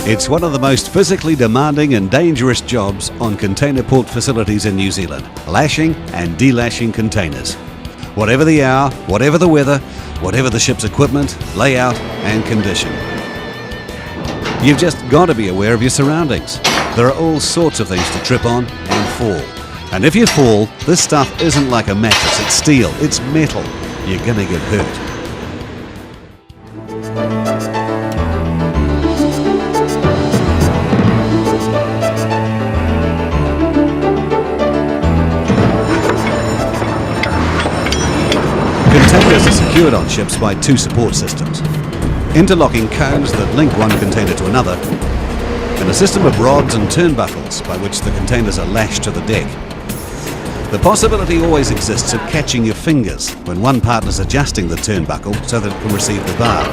It's one of the most physically demanding and dangerous jobs on container port facilities in New Zealand, lashing and delashing containers. Whatever the hour, whatever the weather, whatever the ship's equipment, layout and condition. You've just got to be aware of your surroundings. There are all sorts of things to trip on and fall. And if you fall, this stuff isn't like a mattress, it's steel, it's metal. You're gonna get hurt. Containers are secured on ships by two support systems. Interlocking cones that link one container to another, and a system of rods and turnbuckles by which the containers are lashed to the deck. The possibility always exists of catching your fingers when one partner's adjusting the turnbuckle so that it can receive the bar.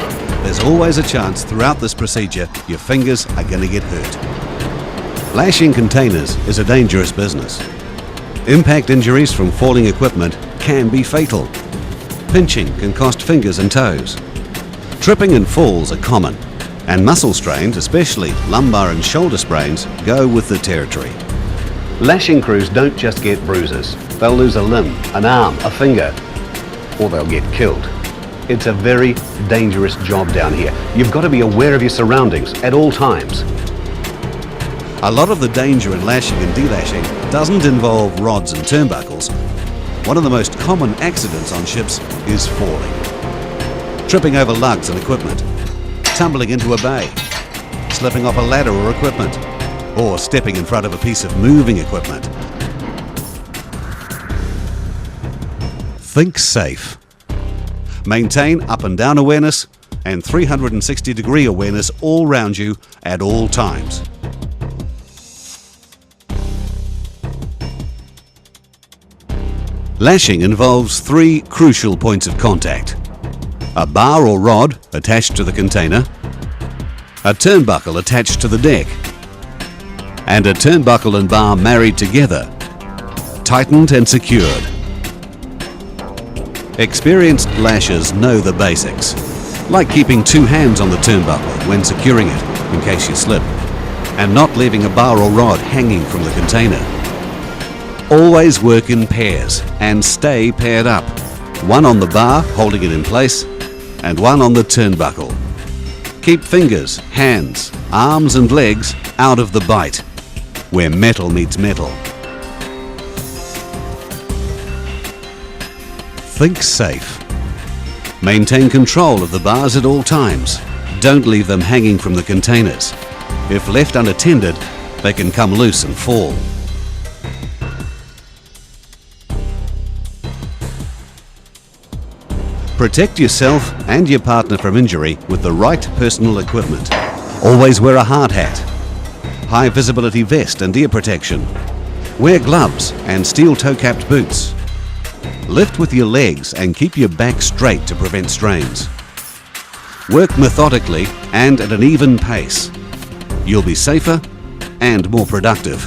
There's always a chance throughout this procedure your fingers are going to get hurt. Lashing containers is a dangerous business. Impact injuries from falling equipment can be fatal. Pinching can cost fingers and toes. Tripping and falls are common, and muscle strains, especially lumbar and shoulder sprains, go with the territory. Lashing crews don't just get bruises. They'll lose a limb, an arm, a finger, or they'll get killed. It's a very dangerous job down here. You've got to be aware of your surroundings at all times. A lot of the danger in lashing and delashing doesn't involve rods and turnbuckles. One of the most common accidents on ships is falling. Tripping over lugs and equipment, tumbling into a bay, slipping off a ladder or equipment, or stepping in front of a piece of moving equipment. Think safe. Maintain up and down awareness and 360-degree awareness all round you at all times. Lashing involves three crucial points of contact: a bar or rod attached to the container, a turnbuckle attached to the deck, and a turnbuckle and bar married together, tightened and secured. Experienced lashers know the basics, like keeping two hands on the turnbuckle when securing it in case you slip, and not leaving a bar or rod hanging from the container. Always work in pairs and stay paired up. One on the bar holding it in place and one on the turnbuckle. Keep fingers, hands, arms and legs out of the bite, where metal meets metal. Think safe. Maintain control of the bars at all times. Don't leave them hanging from the containers. If left unattended, they can come loose and fall. Protect yourself and your partner from injury with the right personal equipment. Always wear a hard hat, high visibility vest and ear protection. Wear gloves and steel toe-capped boots. Lift with your legs and keep your back straight to prevent strains. Work methodically and at an even pace. You'll be safer and more productive.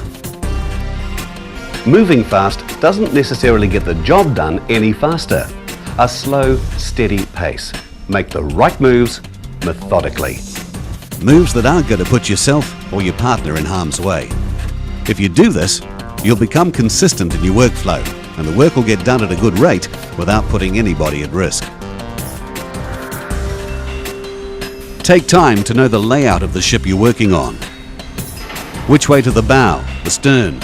Moving fast doesn't necessarily get the job done any faster. A slow, steady pace. Make the right moves methodically. Moves that aren't going to put yourself or your partner in harm's way. If you do this, you'll become consistent in your workflow, and the work will get done at a good rate without putting anybody at risk. Take time to know the layout of the ship you're working on. Which way to the bow, the stern,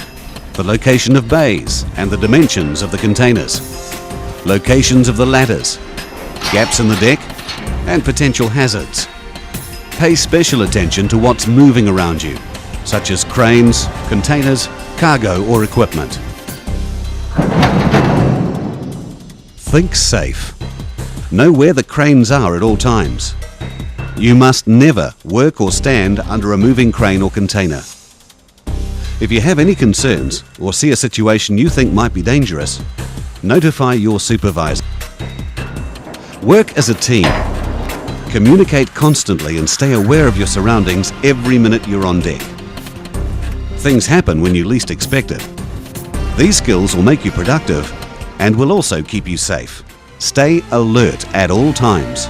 the location of bays, and the dimensions of the containers. Locations of the ladders, gaps in the deck, and potential hazards. Pay special attention to what's moving around you, such as cranes, containers, cargo or equipment. Think safe. Know where the cranes are at all times. You must never work or stand under a moving crane or container. If you have any concerns or see a situation you think might be dangerous, notify your supervisor. Work as a team. Communicate constantly and stay aware of your surroundings every minute you're on deck. Things happen when you least expect it. These skills will make you productive and will also keep you safe. Stay alert at all times.